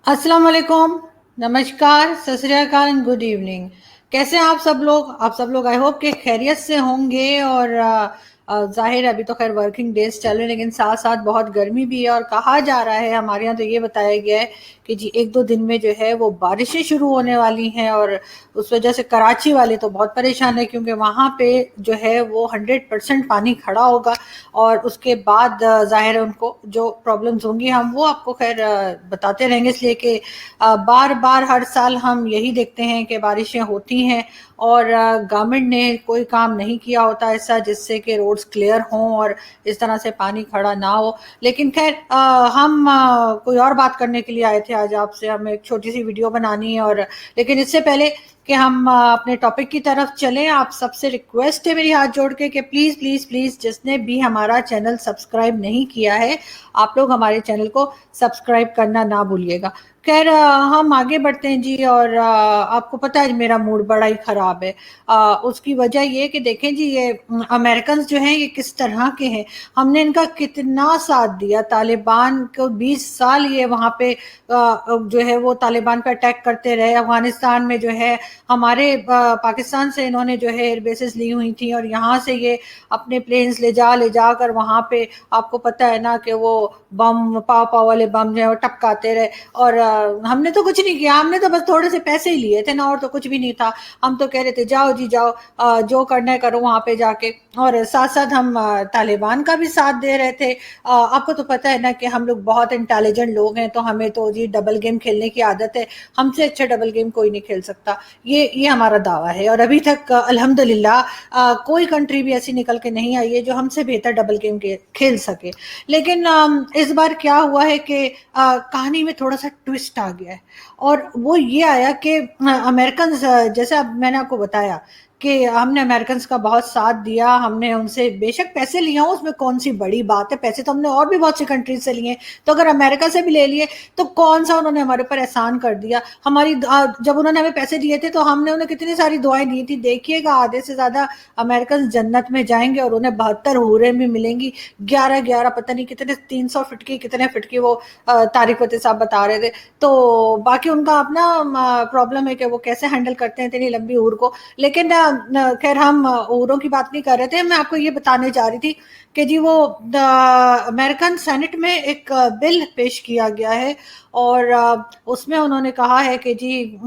अस्सलाम वालेकुम, नमस्कार, सत श्री अकाल एंड गुड इवनिंग। कैसे हैं आप सब लोग आई होप कि खैरियत से होंगे। और जाहिर है अभी तो खैर वर्किंग डेज चल रहे हैं, लेकिन साथ साथ बहुत गर्मी भी है। और कहा जा रहा है, हमारे यहाँ तो ये बताया गया है कि जी एक दो दिन में जो है वो बारिशें शुरू होने वाली हैं। और उस वजह से कराची वाले तो बहुत परेशान है, क्योंकि वहाँ पे जो है वो 100% पानी खड़ा होगा। और उसके बाद जाहिर है उनको जो प्रॉब्लम्स होंगी हम वो आपको खैर बताते रहेंगे, इसलिए कि बार बार हर साल हम यही देखते हैं कि बारिशें होती हैं और गवर्नमेंट ने कोई काम नहीं किया होता ऐसा जिससे कि रोड्स क्लियर हों और इस तरह से पानी खड़ा ना हो। लेकिन खैर हम कोई और बात करने के लिए आए थे आज आपसे। हमें एक छोटी सी वीडियो बनानी है। और लेकिन इससे पहले कि हम अपने टॉपिक की तरफ चलें, आप सबसे रिक्वेस्ट है मेरी हाथ जोड़ के कि प्लीज़ प्लीज़ प्लीज़ जिसने भी हमारा चैनल सब्सक्राइब नहीं किया है, आप लोग हमारे चैनल को सब्सक्राइब करना ना भूलिएगा। खैर हम आगे बढ़ते हैं जी। और आपको पता है मेरा मूड बड़ा ही ख़राब है। उसकी वजह ये कि देखें जी, ये अमेरिकन जो हैं ये किस तरह के हैं। हमने इनका कितना साथ दिया, तालिबान को 20 साल ये वहाँ पे जो है वो तालिबान पर अटैक करते रहे। अफगानिस्तान में जो है हमारे पाकिस्तान से इन्होंने जो है एयर बेसिस ली हुई थी, और यहाँ से ये अपने प्लेन्स ले जा कर वहाँ पे आपको पता है ना कि वो बम पाव वाले बम जो है वो टपकाते रहे। और हमने तो कुछ नहीं किया, हमने तो बस थोड़े से पैसे ही लिए थे ना, और तो कुछ भी नहीं था। हम तो कह रहे थे जाओ जी जाओ, जो करना है करो वहाँ पे जाके। और साथ साथ हम तालिबान का भी साथ दे रहे थे। आपको तो पता है ना कि हम लोग बहुत इंटेलिजेंट लोग हैं, तो हमें तो जी डबल गेम खेलने की आदत है। हमसे अच्छा डबल गेम कोई नहीं खेल सकता, ये हमारा दावा है। और अभी तक अल्हम्दुलिल्लाह कोई कंट्री भी ऐसी निकल के नहीं आई है जो हमसे बेहतर डबल गेम खेल सके। लेकिन इस बार क्या हुआ है कि कहानी में थोड़ा सा ट्विस्ट आ गया है। और वो ये आया कि अमेरिकन, जैसे अब मैंने आपको बताया कि हमने अमेरिकन का बहुत साथ दिया। हमने उनसे बेशक पैसे लिए हों, उसमें कौन सी बड़ी बात है, पैसे तो हमने और भी बहुत सी कंट्रीज से लिए। तो अगर अमेरिका से भी ले लिए तो कौन सा उन्होंने हमारे ऊपर एहसान कर दिया। हमारी जब उन्होंने हमें पैसे दिए थे तो हमने उन्हें कितनी सारी दुआएं दी थी। देखिएगा आधे से ज्यादा अमेरिकन जन्नत में जाएंगे और उन्हें 72 हूरें भी मिलेंगी। 11 11 पता नहीं कितने 300 फिट की कितने फिट की वो तारिक फतेह साहब बता रहे थे। तो बाकी उनका अपना प्रॉब्लम है कि वो कैसे हैंडल करते हैं इतनी लंबी उम्र को। लेकिन खैर हम उम्रों की बात नहीं कर रहे थे। मैं आपको ये बताने जा रही थी कि जी वो अमेरिकन सेनेट में एक बिल पेश किया गया है। और उसमें उन्होंने कहा है कि जी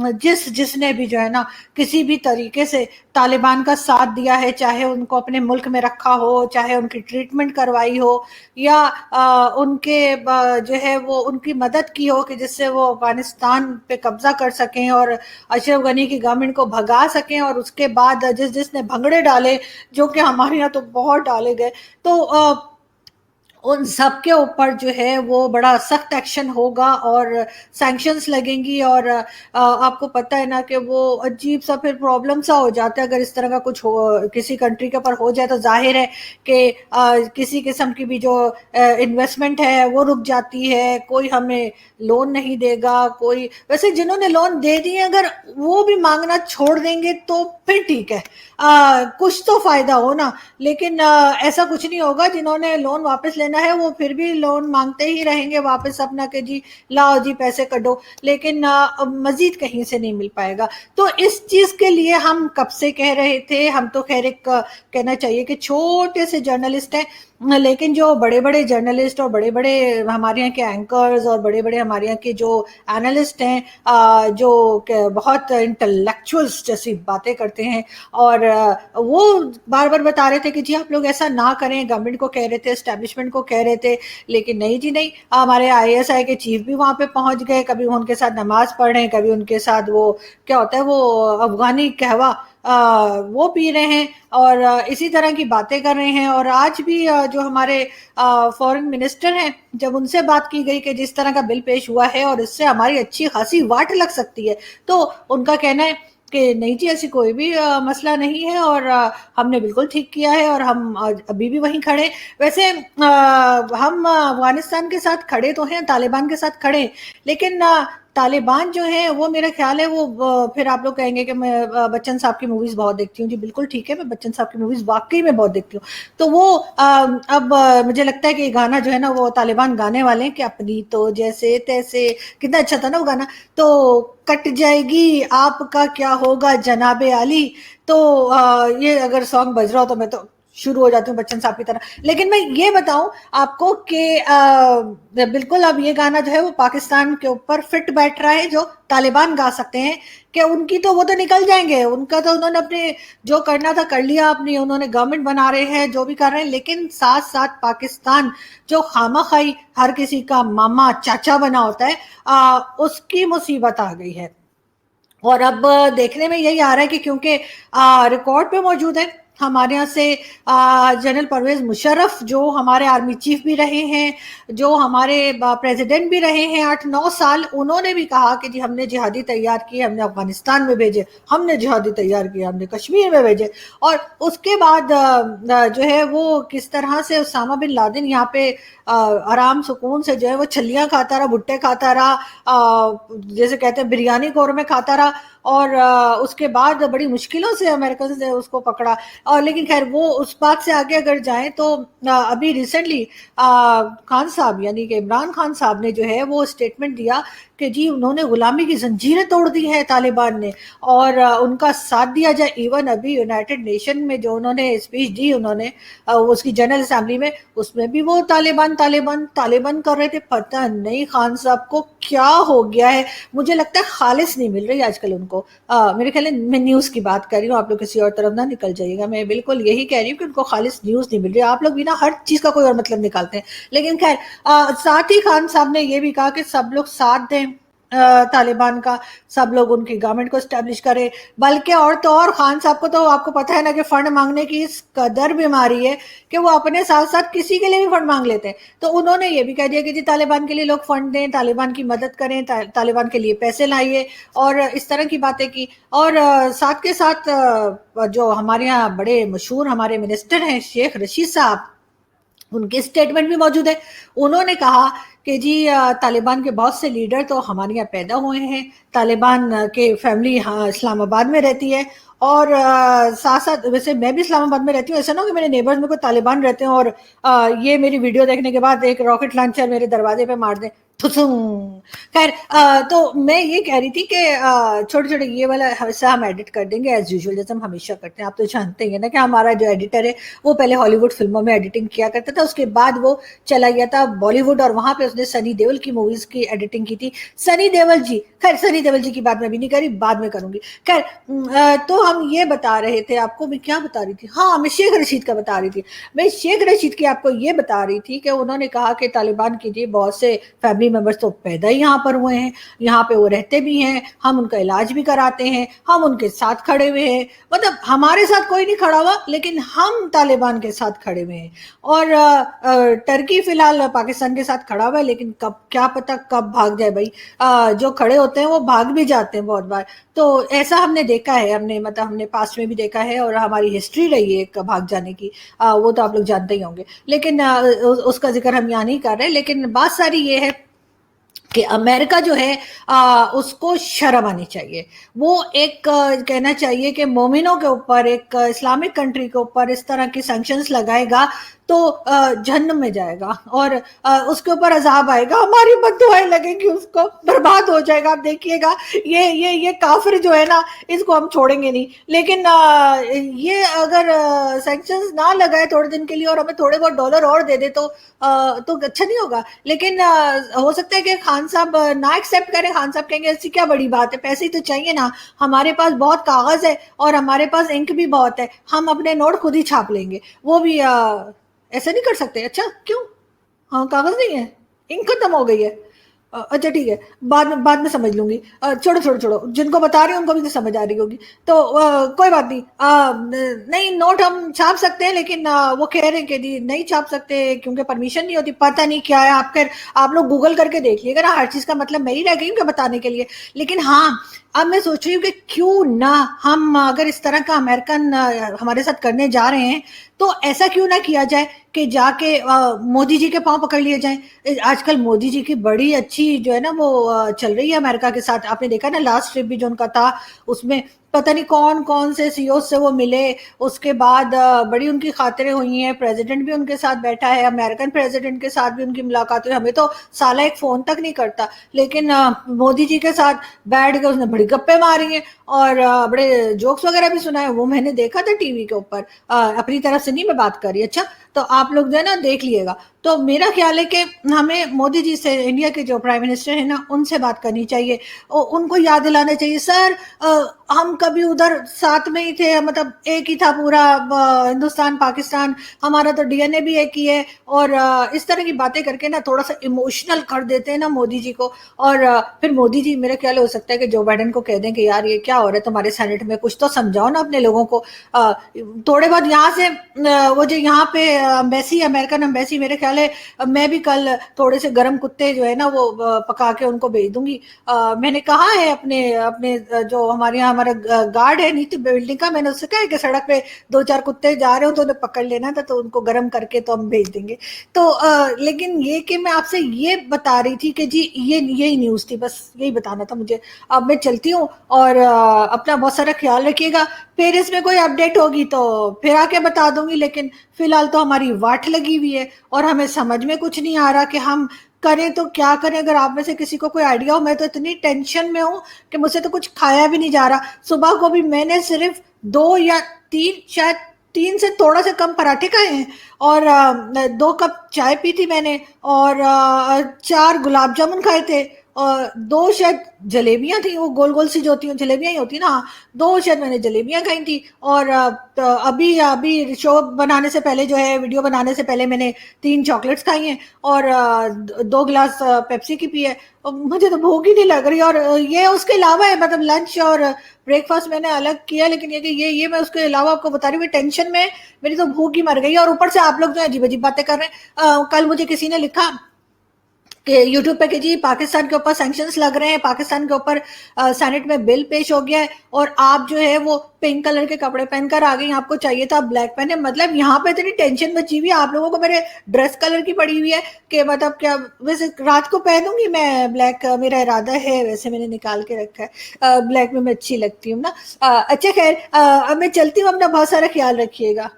जिसने भी जो है ना किसी भी तरीके से तालिबान का साथ दिया है, चाहे उनको अपने मुल्क में रखा हो, चाहे उनकी ट्रीटमेंट करवाई हो, या उनके जो है वो उनकी मदद की हो कि जिससे वो अफगानिस्तान पे कब्जा कर सकें और अशरफ गनी की गवर्नमेंट को भगा सकें। और उसके बाद जिसने भंगड़े डाले, जो कि हमारे यहाँ तो बहुत डाले गए, तो उन सब के ऊपर जो है वो बड़ा सख्त एक्शन होगा और सैंक्शंस लगेंगी। और आपको पता है ना कि वो अजीब सा फिर प्रॉब्लम सा हो जाता है अगर इस तरह का कुछ हो किसी कंट्री के ऊपर हो जाए। तो जाहिर है कि किसी किस्म की भी जो इन्वेस्टमेंट है वो रुक जाती है, कोई हमें लोन नहीं देगा। कोई वैसे जिन्होंने लोन दे दिए अगर वो भी मांगना छोड़ देंगे तो फिर ठीक है, कुछ तो फायदा हो ना। लेकिन ऐसा कुछ नहीं होगा, जिन्होंने लोन वापस लेना है वो फिर भी लोन मांगते ही रहेंगे वापस अपना कि जी लाओ जी पैसे कटो। लेकिन मजीद कहीं से नहीं मिल पाएगा। तो इस चीज के लिए हम कब से कह रहे थे। हम तो खैर एक कहना चाहिए कि छोटे से जर्नलिस्ट हैं, लेकिन जो बड़े बड़े जर्नलिस्ट और बड़े बड़े हमारे यहाँ के एंकर्स और बड़े बड़े हमारे यहाँ के जो एनालिस्ट हैं, जो बहुत इंटेलेक्चुअल्स जैसी बातें करते हैं। और वो बार बार बता रहे थे कि जी आप लोग ऐसा ना करें, गवर्नमेंट को कह रहे थे, एस्टेब्लिशमेंट को कह रहे थे। लेकिन नहीं जी नहीं, हमारे आईएसआई के चीफ भी वहां पे पहुंच गए, कभी उनके साथ नमाज पढ़ रहे हैं, कभी उनके साथ वो क्या होता है वो अफगानी कहवा वो पी रहे हैं, और इसी तरह की बातें कर रहे हैं। और आज भी जो हमारे फॉरेन मिनिस्टर हैं, जब उनसे बात की गई कि जिस तरह का बिल पेश हुआ है और इससे हमारी अच्छी खासी वाट लग सकती है, तो उनका कहना है कि नहीं जी ऐसी कोई भी मसला नहीं है, और हमने बिल्कुल ठीक किया है और हम अभी भी वहीं खड़े। वैसे हम अफगानिस्तान के साथ खड़े तो हैं, तालिबान के साथ खड़े, लेकिन طالبان جو ہے وہ میرا خیال ہے وہ پھر آپ لوگ کہیں گے کہ میں بچن صاحب کی موویز بہت دیکھتی ہوں. جی بالکل ٹھیک ہے, میں بچن صاحب کی موویز واقعی میں بہت دیکھتی ہوں. تو وہ اب مجھے لگتا ہے کہ یہ گانا جو ہے نا وہ طالبان گانے والے ہیں کہ اپنی تو جیسے تیسے, کتنا اچھا تھا نا وہ گانا. تو کٹ جائے گی آپ کا کیا ہوگا جناب علی, تو یہ اگر سانگ بج رہا ہو تو میں تو شروع ہو جاتی ہوں بچن صاحب کی طرح. لیکن میں یہ بتاؤں آپ کو کہ بالکل اب یہ گانا جو ہے وہ پاکستان کے اوپر فٹ بیٹھ رہا ہے, جو طالبان گا سکتے ہیں کہ ان کی تو وہ تو نکل جائیں گے, ان کا تو انہوں نے اپنے جو کرنا تھا کر لیا, اپنی انہوں نے گورنمنٹ بنا رہے ہیں جو بھی کر رہے ہیں, لیکن ساتھ ساتھ پاکستان جو خامہ خواہی ہر کسی کا ماما چاچا بنا ہوتا ہے اس کی مصیبت آ گئی ہے. اور اب دیکھنے میں یہی آ رہا ہے کہ کیونکہ ریکارڈ پہ موجود ہے ہمارے یہاں سے جنرل پرویز مشرف جو ہمارے آرمی چیف بھی رہے ہیں, جو ہمارے پریزیڈنٹ بھی رہے ہیں 8-9 سال, انہوں نے بھی کہا کہ جی ہم نے جہادی تیار کیے, ہم نے افغانستان میں بھیجے, ہم نے جہادی تیار کیے, ہم نے کشمیر میں بھیجے. اور اس کے بعد جو ہے وہ کس طرح سے اسامہ بن لادن یہاں پہ آرام سکون سے جو ہے وہ چھلیاں کھاتا رہا, بھٹے کھاتا رہا, جیسے کہتے ہیں بریانی قورمے کھاتا رہا, اور اس کے بعد بڑی مشکلوں سے امریکہ سے اس کو پکڑا. اور لیکن خیر وہ اس بات سے آگے اگر جائیں تو ابھی ریسنٹلی خان صاحب یعنی کہ عمران خان صاحب نے جو ہے وہ اسٹیٹمنٹ دیا کہ جی انہوں نے غلامی کی زنجیریں توڑ دی ہیں طالبان نے, اور ان کا ساتھ دیا جائے. ایون ابھی یونائٹڈ نیشن میں جو انہوں نے اسپیچ دی, انہوں نے اس کی جنرل اسمبلی میں, اس میں بھی وہ طالبان طالبان طالبان کر رہے تھے. پتہ نہیں خان صاحب کو کیا ہو گیا ہے, مجھے لگتا ہے خالص نہیں مل رہی آج کل ان کو. میرے خیال ہے میں نیوز کی بات کر رہی ہوں, آپ لوگ کسی اور طرف نہ نکل جائیے گا, میں بالکل یہی کہہ رہی ہوں کہ ان کو خالص نیوز نہیں مل رہی. آپ لوگ بھی نا ہر چیز کا کوئی اور مطلب نکالتے ہیں. لیکن خیر ساتھ ہی خان صاحب نے یہ بھی کہا کہ سب لوگ ساتھ دیں طالبان کا, سب لوگ ان کی گورنمنٹ کو اسٹیبلش کرے. بلکہ اور تو اور خان صاحب کو تو آپ کو پتہ ہے نا کہ فنڈ مانگنے کی اس قدر بیماری ہے کہ وہ اپنے ساتھ ساتھ کسی کے لیے بھی فنڈ مانگ لیتے ہیں. تو انہوں نے یہ بھی کہہ دیا کہ جی طالبان کے لیے لوگ فنڈ دیں, طالبان کی مدد کریں, طالبان کے لیے پیسے لائیے, اور اس طرح کی باتیں کی. اور ساتھ کے ساتھ جو ہمارے یہاں بڑے مشہور ہمارے منسٹر ہیں شیخ رشید صاحب, ان کے اسٹیٹمنٹ بھی موجود ہے. انہوں نے کہا کہ جی طالبان کے بہت سے لیڈر تو ہمارے یہاں پیدا ہوئے ہیں, طالبان کے فیملی ہاں اسلام آباد میں رہتی ہے, اور ساتھ ساتھ ویسے میں بھی اسلام آباد میں رہتی ہوں, ایسا نہ ہو کہ میرے نیبرز میں کوئی طالبان رہتے ہیں اور یہ میری ویڈیو دیکھنے کے بعد ایک راکٹ لانچر میرے دروازے پہ مار دیں. خیر تو میں یہ کہہ رہی تھی کہ چھوٹے چھوٹے یہ والا حصہ ہم ایڈٹ کر دیں گے ایز یوزول, جیسے ہم ہمیشہ کرتے ہیں. آپ تو جانتے ہیں نا کہ ہمارا جو ایڈیٹر ہے وہ پہلے ہالی ووڈ فلموں میں ایڈیٹنگ کیا کرتا تھا, اس کے بعد وہ چلا گیا تھا بالی ووڈ, اور وہاں پہ اس نے سنی دیول کی موویز کی ایڈیٹنگ کی تھی. سنی دیول جی, خیر سنی دیول جی کی بات میں بھی نہیں کری, بعد میں کروں گی. خیر تو ہم یہ بتا رہے تھے, آپ کو میں کیا بتا رہی تھی, ہاں میں شیخ رشید کا بتا رہی تھی. میں شیخ رشید کی آپ کو یہ بتا رہی تھی کہ انہوں نے کہا کہ طالبان کی جی بہت سے فیملی ممبرز تو پیدا ہی یہاں پر ہوئے ہیں, یہاں پہ وہ رہتے بھی ہیں, ہم ان کا علاج بھی کراتے ہیں, ہم ان کے ساتھ کھڑے ہوئے ہیں. مطلب ہمارے ساتھ کوئی نہیں کھڑا ہوا لیکن ہم طالبان کے ساتھ کھڑے ہوئے ہیں. اور ٹرکی فی الحال پاکستان کے ساتھ کھڑا ہوا ہے, لیکن کب کیا پتہ کب بھاگ جائے بھائی. جو کھڑے ہوتے ہیں وہ بھاگ بھی جاتے ہیں بہت بار. تو ایسا ہم نے دیکھا ہے, ہم نے پاسٹ میں بھی دیکھا ہے, اور ہماری ہسٹری رہی ہے ایک بھاگ جانے کی, وہ تو آپ لوگ جانتے ہی ہوں گے. لیکن اس کا ذکر ہم یہاں نہیں کر رہے. لیکن بات ساری یہ ہے کہ امریکہ جو ہے اس کو شرم آنی چاہیے. وہ ایک کہنا چاہیے کہ مومنوں کے اوپر, ایک اسلامک کنٹری کے اوپر اس طرح کی سینکشنز لگائے گا تو جہنم میں جائے گا, اور اس کے اوپر عذاب آئے گا, ہماری بد دعائیں لگیں گی, اس کو برباد ہو جائے گا. آپ دیکھیے گا یہ کافر جو ہے نا اس کو ہم چھوڑیں گے نہیں. لیکن یہ اگر سینکشنز نہ لگائے تھوڑے دن کے لیے اور ہمیں تھوڑے بہت ڈالر اور دے دے تو اچھا نہیں ہوگا. لیکن ہو سکتا ہے کہ خان صاحب نہ ایکسیپٹ کریں. خان صاحب کہیں گے ایسی کیا بڑی بات ہے, پیسے ہی تو چاہیے نا, ہمارے پاس بہت کاغذ ہے اور ہمارے پاس انک بھی بہت ہے, ہم اپنے نوٹ خود ہی چھاپ لیں گے. وہ بھی ایسا نہیں کر سکتے. اچھا کیوں, ہاں کاغذ نہیں ہے, انک ختم ہو گئی ہے, اچھا ٹھیک ہے بعد میں سمجھ لوں گی, چھوڑو جن کو بتا رہی ہوں ان کو بھی تو سمجھ آ رہی ہوگی, تو کوئی بات نہیں. نہیں نوٹ ہم چھاپ سکتے ہیں, لیکن وہ کہہ رہے ہیں کہ نہیں چھاپ سکتے کیونکہ پرمیشن نہیں ہوتی. پتہ نہیں کیا ہے, آپ لوگ گوگل کر کے دیکھ لیے گا نا, ہر چیز کا مطلب میں ہی رہ گئی ہوں کہ بتانے کے لیے. لیکن ہاں अब मैं सोच रही हूँ कि क्यों ना हम, अगर इस तरह का अमेरिकन हमारे साथ करने जा रहे हैं, तो ऐसा क्यों ना किया जाए कि जाके मोदी जी के पांव पकड़ लिए जाएं। आजकल मोदी जी की बड़ी अच्छी जो है ना वो चल रही है अमेरिका के साथ। आपने देखा ना लास्ट ट्रिप भी जो उनका था, उसमें पता नहीं कौन कौन से सीईओ से वो मिले, उसके बाद बड़ी उनकी खातिरें हुई हैं, प्रेसिडेंट भी उनके साथ बैठा है, अमेरिकन प्रेसिडेंट के साथ भी उनकी मुलाकात हुई। हमें तो साला एक फोन तक नहीं करता, लेकिन मोदी जी के साथ बैठ के उसने बड़ी गप्पे मारी हैं और बड़े जोक्स वगैरह भी सुनाए। वो मैंने देखा था टीवी के ऊपर, अपनी तरफ से नहीं मैं बात कर रही। अच्छा, तो आप लोग जो है ना देख लिएगा। तो मेरा ख्याल है कि हमें मोदी जी से, इंडिया के जो प्राइम मिनिस्टर है ना, उनसे बात करनी चाहिए, उनको याद दिलाना चाहिए, सर हम कभी उधर साथ में ही थे, मतलब एक ही था पूरा हिंदुस्तान पाकिस्तान, हमारा तो डीएनए भी एक ही है। और इस तरह की बातें करके ना थोड़ा सा इमोशनल कर देते हैं ना मोदी जी को। और फिर मोदी जी, मेरा ख्याल हो सकता है कि जो बाइडेन को कह दें कि यार ये क्या हो रहा है तुम्हारे सेनेट में, कुछ तो समझाओ ना अपने लोगों को। थोड़े बहुत यहाँ से वो जो यहाँ पे अम्बेसी, अमेरिकन अम्बेसी, मेरे ख्याल है मैं भी कल थोड़े से गर्म कुत्ते जो है ना वो पका के उनको भेज दूंगी। मैंने कहा है अपने अपने जो हमारे यहाँ हमारा गार्ड है नीति बिल्डिंग का, मैंने उससे कहा है कि सड़क पे दो चार कुत्ते जा रहे हो तो उन्हें पकड़ लेना था, तो उनको गर्म करके तो हम भेज देंगे। तो लेकिन ये कि मैं आपसे ये बता रही थी कि जी ये यही न्यूज़ थी, बस यही बताना था मुझे। अब मैं चलती हूँ, और अपना बहुत सारा ख्याल रखिएगा। फिर इसमें कोई अपडेट होगी तो फिर आके बता दूंगी, लेकिन फिलहाल तो हमारी वाट लगी हुई है और हमें समझ में कुछ नहीं आ रहा कि हम करें तो क्या करें। अगर आप में से किसी को कोई आइडिया हो, मैं तो इतनी टेंशन में हूँ कि मुझसे तो कुछ खाया भी नहीं जा रहा। सुबह को भी मैंने सिर्फ 2 या 3, शायद 3 से थोड़ा सा कम पराठे खाए हैं, और 2 कप चाय पी थी मैंने, और 4 गुलाब जामुन खाए थे, और 2 शायद जलेबियां थी, वो गोल गोल सी जो होती हैं जलेबियां ही होती ना, हाँ, 2 शायद मैंने जलेबियां खाई थी। और तो अभी अभी शो बनाने से पहले जो है, वीडियो बनाने से पहले मैंने 3 चॉकलेट्स खाई हैं, और 2 गिलास पेप्सी की पी है। और मुझे तो भूख ही नहीं लग रही। और ये उसके अलावा है, मतलब लंच और ब्रेकफास्ट मैंने अलग किया, लेकिन ये मैं उसके अलावा आपको बता रही हूँ, टेंशन में मेरी तो भूख ही मर गई। और ऊपर से आप लोग जो अजीब अजीब बातें कर रहे हैं। कल मुझे किसी ने लिखा कि यूट्यूब पे कि जी पाकिस्तान के ऊपर सैंक्शंस लग रहे हैं, पाकिस्तान के ऊपर सेनेट में बिल पेश हो गया है, और आप जो है वो पिंक कलर के कपड़े पहनकर आ गई, आपको चाहिए था ब्लैक पहने। मतलब यहाँ पे इतनी टेंशन मची हुई है आप लोगों को मेरे ड्रेस कलर की पड़ी हुई है कि मतलब क्या, वैसे रात को पहनूंगी मैं ब्लैक, मेरा इरादा है, वैसे मैंने निकाल के रखा है, ब्लैक में मैं अच्छी लगती हूँ ना। अच्छा खैर, अब मैं चलती हूँ, अपना बहुत सारा ख्याल रखिएगा।